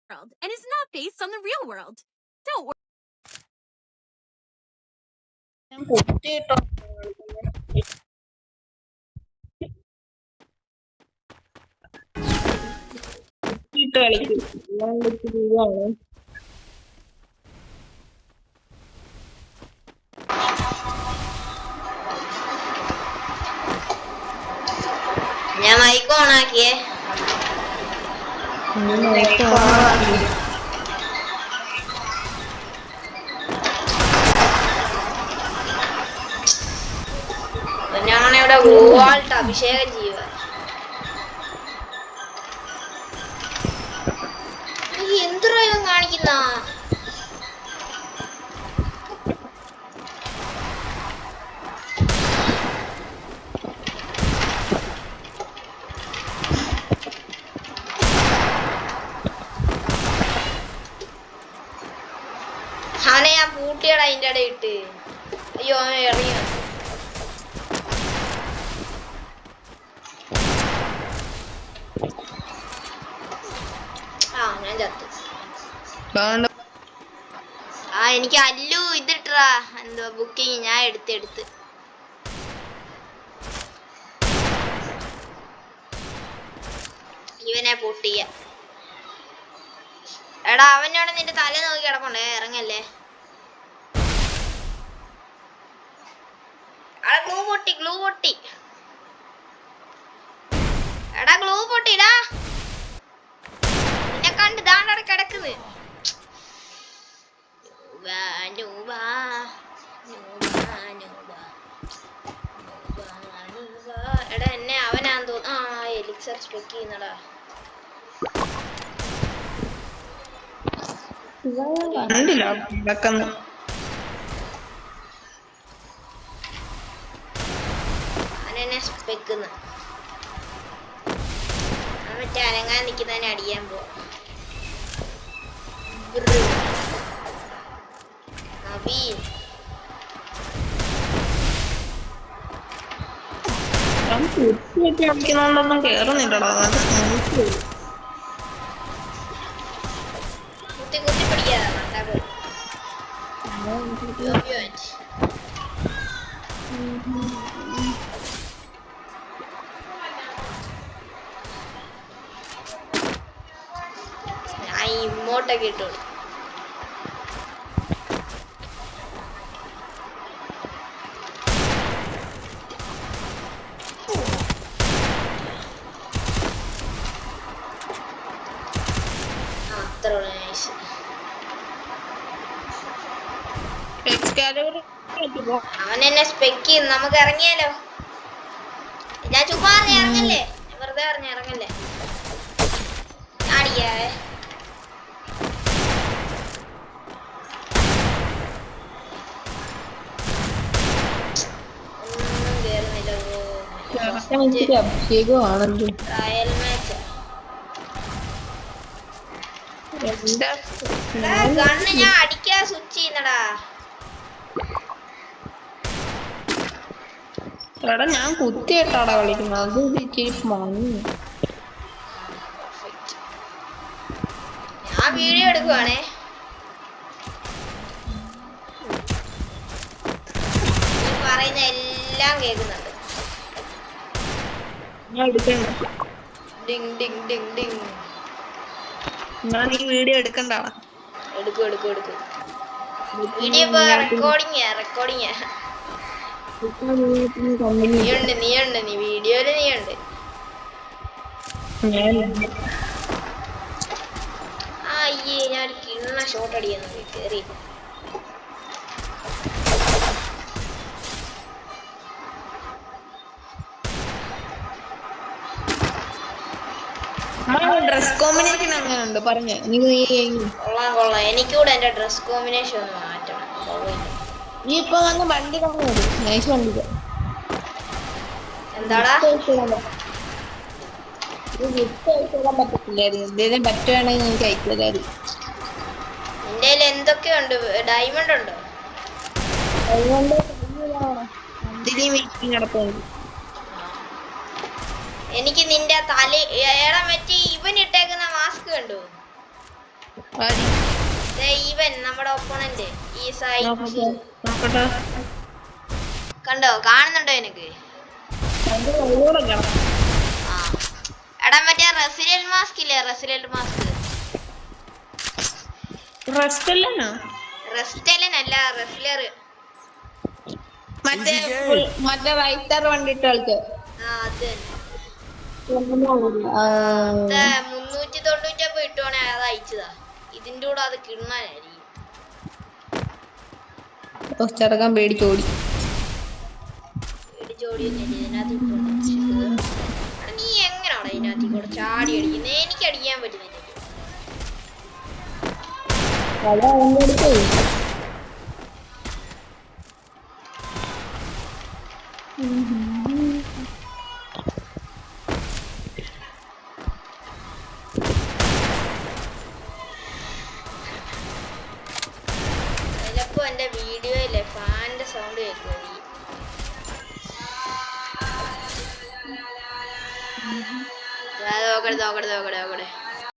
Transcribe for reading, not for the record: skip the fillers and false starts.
world and is not based on the real world. Don't worry. ഞാൻ mic ഓണാക്കിയേ. ഞാനിവിടെ ഗോവാൾട്ട് അഭിഷേകം ചെയ്യുക. എന്തൊരു കാണിക്കുന്ന അവനെ ഞാൻ പൂട്ടിയട അതിൻ്റെ ഇടയിൽ ഇട്ട്. അയ്യോ അവൻ ഇറങ്ങി. ഞാൻ ചത്തു. എനിക്ക് അല്ലു ഇതിട്ടാ എന്തോ ബുക്കിങ് ഞാൻ എടുത്ത് ഇവനെ പൊട്ടിയ. എടാ അവനോട് നിന്റെ തല നോക്കി കിടപ്പുണ്ടേ, ഇറങ്ങല്ലേ. ഗ്ലൂ പൊട്ടി എടാ, ഗ്ലൂ പൊട്ടിടാ. നിന്നെ കണ്ട് ദാണ്ടടെ കിടക്കുന്നത്. എടാ എന്നെ അവനാന്ന് തോന്നുന്നു. എലിക്സർ സ്പെക്ക് ചെയ്യുന്നടാ. അവനെന്നെ സ്പെക്കുന്ന. മറ്റേ അനങ്ങാൻ നിൽക്കുന്നതിനെ അടിക്കാൻ പോവാ. കളിക്കുന്നോണ്ടൊന്നും കേറുന്നില്ലടാ. കുത്തി പിടിക്കാതെ ഞാൻ ഇങ്ങോട്ടൊക്കെ ഇട്ടു. അവൻ എന്നെ സ്പെക്ക് ചെയ്യും. നമുക്ക് ഇറങ്ങിയാലോ? ഞാൻ ചുമ്മാ ഇറങ്ങല്ലേ, വെറുതെ ഇറങ്ങല്ലേ. അടിയാവേ. ഒന്നും കേറുന്നില്ലല്ലോ. Trial match. ഗണ്ണ് ഞാൻ അടിക്കാൻ സ്വിച്ച് ചെയ്യുന്നടാ. എടാ ഞാൻ കുത്തിയിട്ടാടാ കളിക്കുന്നത്. അത് ഞാൻ വീഡിയോ എടുക്കുവാണേ. നീ പറയുന്ന എല്ലാം കേൾക്കുന്നുണ്ട്. Ding Ding Ding Ding. ഞാൻ ഈ വീഡിയോ എടുക്കണ്ടാണ്. എടുക്കും. വീഡിയോ ഇപ്പൊ റെക്കോർഡിങ്. നീ വീഡിയോയില് നീയുണ്ട്. അയ്യേ, ഞാൻ കിണ്ണ ഷോട്ട് അടിക്കുന്നു. കേറി ഡ്രസ് കോമ്പിനേഷൻ അങ്ങനെ ഉണ്ട് പറഞ്ഞ. കൊള്ളാം. എനിക്കൂടെ എന്റെ ഡ്രസ് കോമ്പിനേഷൻ ഒന്ന് മാറ്റണം. നീ ഇപ്പൊ വന്ന് വണ്ടി വണ്ടി എന്താടാ പറ്റത്തില്ലായിരുന്നു. എന്തേലും പറ്റുവാണെങ്കിൽ എനിക്ക് അയച്ചതായിരുന്നു. നിന്റെ എന്തൊക്കെയുണ്ട്? ഡയമണ്ട് ഉണ്ടോ? എനിക്ക് നിന്റെ തല മറ്റേ ഇവൻ ഇട്ടേക്കുന്ന മാസ്ക് കണ്ടു. ആരി? ഇവൻ നമ്മുടെ ഒപ്പോണന്റ് ഈ സായി നോക്കട്ടെ നോക്കട്ടെ. കണ്ടോ കാണുന്നുണ്ടോ എനിക്ക്? അതിന്റെ കയ്യോടെ കാണാം. ആ എടാ മറ്റേ റെസിഡന്റ് മാസ്ക് ഇല്ലേ? റെസിഡന്റ് മാസ്ക് റെസ്റ്റല്ലനോ? റെസ്റ്റലനല്ല റെസ്ലർ. മറ്റേ മറ്റേ റൈറ്റർ വണ്ടിട്ട് കളിച്ചോ? ആ അത് ആ 390 ഇട്ടോണെ അത് അയച്ചതാ. ഇതിന്റെ കൂടെ അത് കിണ്ണാനായിരിക്കും. ചെറുക്കാൻ പേടിച്ചോടി. ഇതിനകത്ത് ഇട്ടോണ്ട് നീ എങ്ങനെയാണോ ഇതിനകത്ത് കൂടെ ചാടി അടിക്കുന്നത്? എനിക്ക് അടിക്കാൻ പറ്റുന്നില്ല. ചിലപ്പോ എന്റെ വീഡിയോയിലെ ഫാനിന്റെ സൗണ്ട് കേൾക്കുന്നത്. നോക്കട്ടെ നോക്കട്ടെ നോക്കട്ടെ നോക്കട്ടെ